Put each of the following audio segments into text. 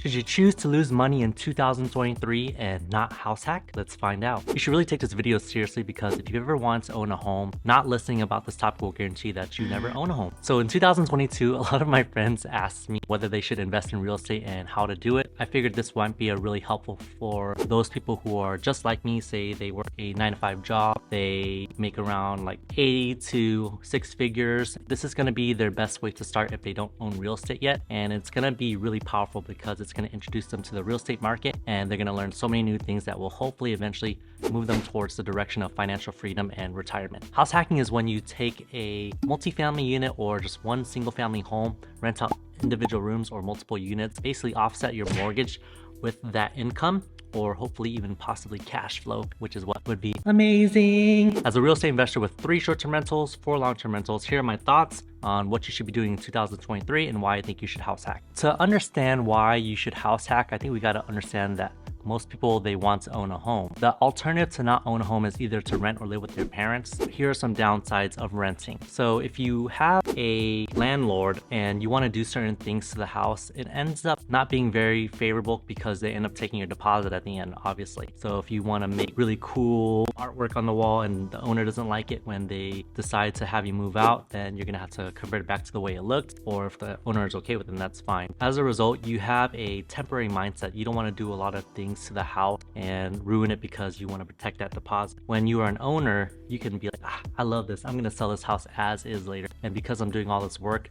Should you choose to lose money in 2023 and not house hack? Let's find out. You should really take this video seriously because if you ever want to own a home, not listening about this topic will guarantee that you never own a home. So in 2022, a lot of my friends asked me whether they should invest in real estate and how to do it. I figured this might be a really helpful for those people who are just like me, say they work a 9-to-5 job, they make around like 80 to 6 figures. This is going to be their best way to start if they don't own real estate yet, and it's going to be really powerful because it's going to introduce them to the real estate market, and they're going to learn so many new things that will hopefully eventually move them towards the direction of financial freedom and retirement. House hacking is when you take a multifamily unit or just one single family home, rent out individual rooms or multiple units, basically offset your mortgage with that income, or hopefully even possibly cash flow, which is what would be amazing. As a real estate investor with 3 short-term rentals, 4 long-term rentals, here are my thoughts on what you should be doing in 2023 and why I think you should house hack. To understand why you should house hack, I think we got to understand that most people, they want to own a home. The alternative to not own a home is either to rent or live with their parents. Here are some downsides of renting. So if you have a landlord and you want to do certain things to the house, it ends up not being very favorable because they end up taking your deposit at the end, obviously. So if you want to make really cool artwork on the wall and the owner doesn't like it when they decide to have you move out, then you're going to have to convert it back to the way it looked, or if the owner is okay with it, then that's fine. As a result, you have a temporary mindset. You don't want to do a lot of things to the house and ruin it because you want to protect that deposit. When you are an owner, you can be like, I love this, I'm going to sell this house as is later, and because I'm doing all this work,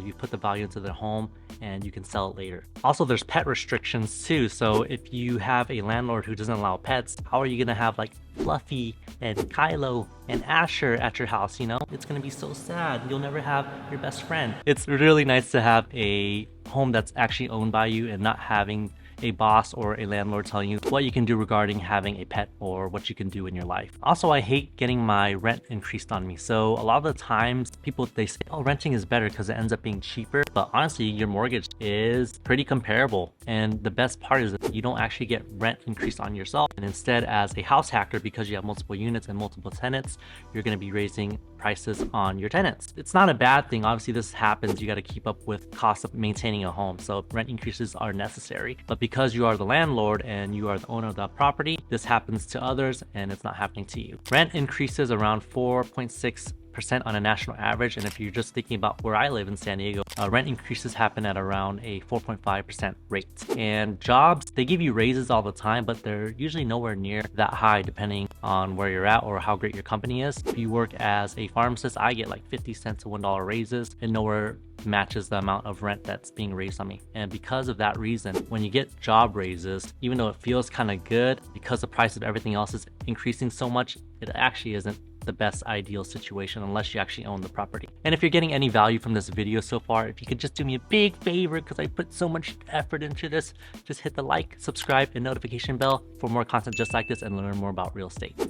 you put the value into the home and you can sell it later. Also, there's pet restrictions too. So if you have a landlord who doesn't allow pets, how are you gonna have like Fluffy and Kylo and Asher at your house? You know, it's gonna be so sad. You'll never have your best friend. It's really nice to have a home that's actually owned by you and not having a boss or a landlord telling you what you can do regarding having a pet or what you can do in your life. Also, I hate getting my rent increased on me. So a lot of the times people, they say, oh, renting is better because it ends up being cheaper. But honestly, your mortgage is pretty comparable. And the best part is that you don't actually get rent increased on yourself. And instead, as a house hacker, because you have multiple units and multiple tenants, you're going to be raising prices on your tenants. It's not a bad thing. Obviously, this happens. You got to keep up with costs of maintaining a home. So rent increases are necessary. But because you are the landlord and you are the owner of the property, this happens to others and it's not happening to you. Rent increases around 4.6% on a national average, and if you're just thinking about where I live in San Diego, rent increases happen at around a 4.5% rate. And jobs, they give you raises all the time, but they're usually nowhere near that high depending on where you're at or how great your company is. If you work as a pharmacist, I get like 50 cents to $1 raises, and nowhere matches the amount of rent that's being raised on me. And because of that reason, when you get job raises, even though it feels kind of good, because the price of everything else is increasing so much, it actually isn't the best ideal situation unless you actually own the property. And if you're getting any value from this video so far, if you could just do me a big favor, because I put so much effort into this, just hit the like, subscribe, and notification bell for more content just like this and learn more about real estate.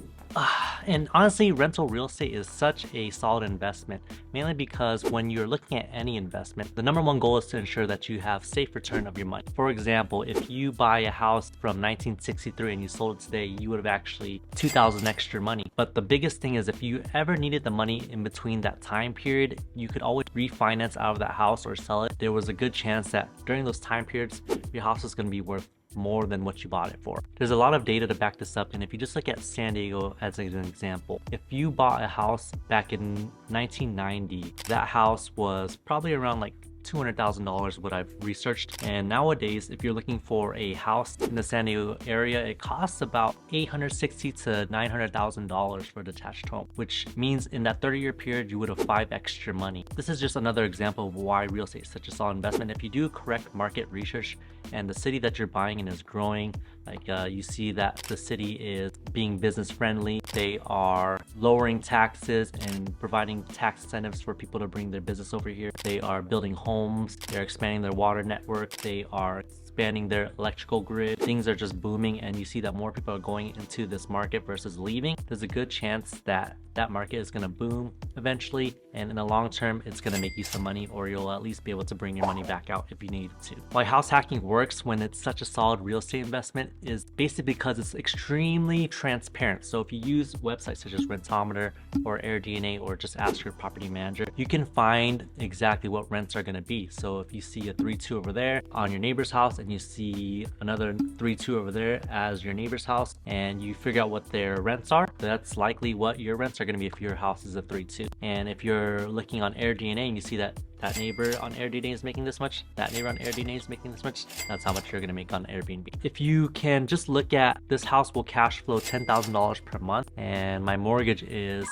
And honestly, rental real estate is such a solid investment, mainly because when you're looking at any investment, the number one goal is to ensure that you have safe return of your money. For example, if you buy a house from 1963 and you sold it today, you would have actually $2,000 extra money. But the biggest thing is if you ever needed the money in between that time period, you could always refinance out of that house or sell it. There was a good chance that during those time periods, your house is going to be worth more than what you bought it for. There's a lot of data to back this up, and if you just look at San Diego as an example, if you bought a house back in 1990, that house was probably around like $200,000 what I've researched, and nowadays if you're looking for a house in the San Diego area, it costs about $860,000 to $900,000 for a detached home, which means in that 30-year period you would have 5 extra money. This is just another example of why real estate is such a solid investment. If you do correct market research and the city that you're buying in is growing, like you see that the city is being business friendly, they are lowering taxes and providing tax incentives for people to bring their business over here, they are building homes, they're expanding their water network, they are expanding their electrical grid, things are just booming, and you see that more people are going into this market versus leaving, there's a good chance that that market is going to boom eventually, and in the long term it's going to make you some money, or you'll at least be able to bring your money back out if you need to. Why house hacking works when it's such a solid real estate investment is basically because it's extremely transparent. So if you use websites such as Rentometer or AirDNA, or just ask your property manager, you can find exactly what rents are going to be. So if you see a 3.2 over there on your neighbor's house and and you see another 3-2 over there as your neighbor's house, and you figure out what their rents are, that's likely what your rents are going to be if your house is a 3-2. And if you're looking on AirDNA and you see that that neighbor on AirDNA is making this much, that neighbor on AirDNA is making this much, that's how much you're going to make on Airbnb. If you can just look at this house will cash flow $10,000 per month, and my mortgage is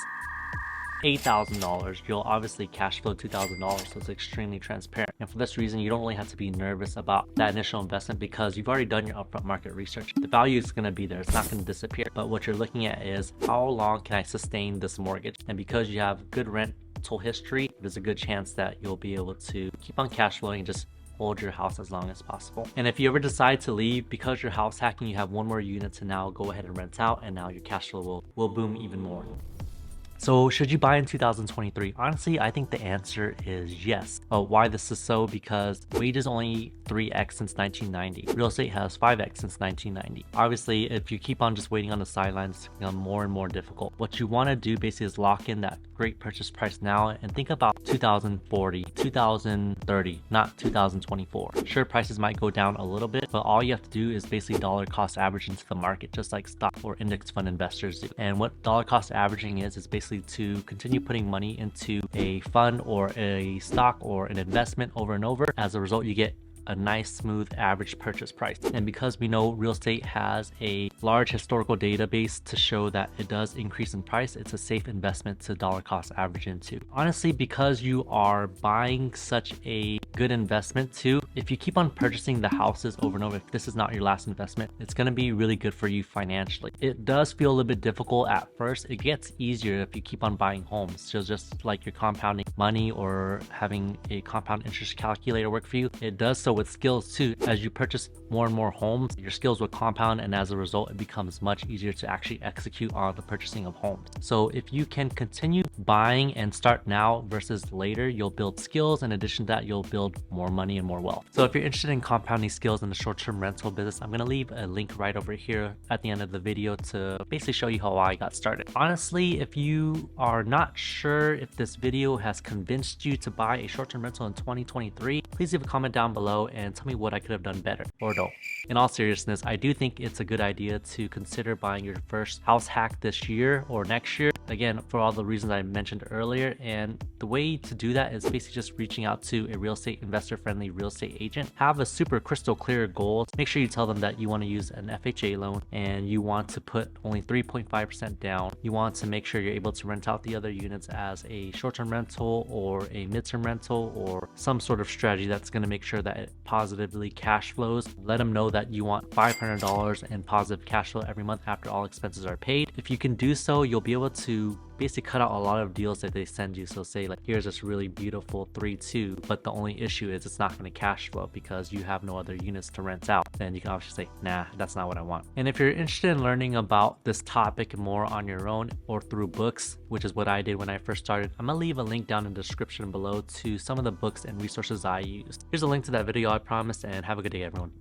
$8,000, you'll obviously cash flow $2,000, so it's extremely transparent. And for this reason, you don't really have to be nervous about that initial investment because you've already done your upfront market research. The value is going to be there, it's not going to disappear. But what you're looking at is how long can I sustain this mortgage? And because you have good rental history, there's a good chance that you'll be able to keep on cash flowing and just hold your house as long as possible. And if you ever decide to leave because you're house hacking, you have one more unit to now go ahead and rent out, and now your cash flow will boom even more. So should you buy in 2023? Honestly, I think the answer is yes. Why this is so? Because wages only 3x since 1990. Real estate has 5x since 1990. Obviously, if you keep on just waiting on the sidelines, it's become more and more difficult. What you want to do basically is lock in that great purchase price now and think about 2040, 2030, not 2024. Sure, prices might go down a little bit, but all you have to do is basically dollar cost average into the market, just like stock or index fund investors do. And what dollar cost averaging is basically to continue putting money into a fund or a stock or an investment over and over. As a result, you get a nice smooth average purchase price. And because we know real estate has a large historical database to show that it does increase in price, it's a safe investment to dollar cost average into. Honestly, because you are buying such a good investment too, if you keep on purchasing the houses over and over, if this is not your last investment, it's going to be really good for you financially. It does feel a little bit difficult at first. It gets easier if you keep on buying homes. So just like you're compounding money or having a compound interest calculator work for you, it does so with skills too. As you purchase more and more homes, your skills will compound, and as a result, it becomes much easier to actually execute on the purchasing of homes. So if you can continue buying and start now versus later, you'll build skills. In addition to that, you'll build more money and more wealth. So if you're interested in compounding skills in the short-term rental business, I'm going to leave a link right over here at the end of the video to basically show you how I got started. Honestly, if you are not sure if this video has convinced you to buy a short-term rental in 2023, please leave a comment down below and tell me what I could have done better or don't. In all seriousness, I do think it's a good idea to consider buying your first house hack this year or next year. Again, for all the reasons I mentioned earlier. And the way to do that is basically just reaching out to a real estate investor-friendly real estate agent. Have a super crystal clear goal. Make sure you tell them that you want to use an FHA loan and you want to put only 3.5% down. You want to make sure you're able to rent out the other units as a short-term rental or a midterm rental or some sort of strategy that's going to make sure that it positively cash flows. Let them know that you want $500 in positive cash flow every month after all expenses are paid. If you can do so, you'll be able to basically cut out a lot of deals that they send you. So say like, here's this really beautiful 3-2, but the only issue is it's not going to cash flow because you have no other units to rent out. Then you can obviously say, nah, that's not what I want. And if you're interested in learning about this topic more on your own or through books, which is what I did when I first started, I'm gonna leave a link down in the description below to some of the books and resources I used. Here's a link to that video, I promise, and have a good day, everyone.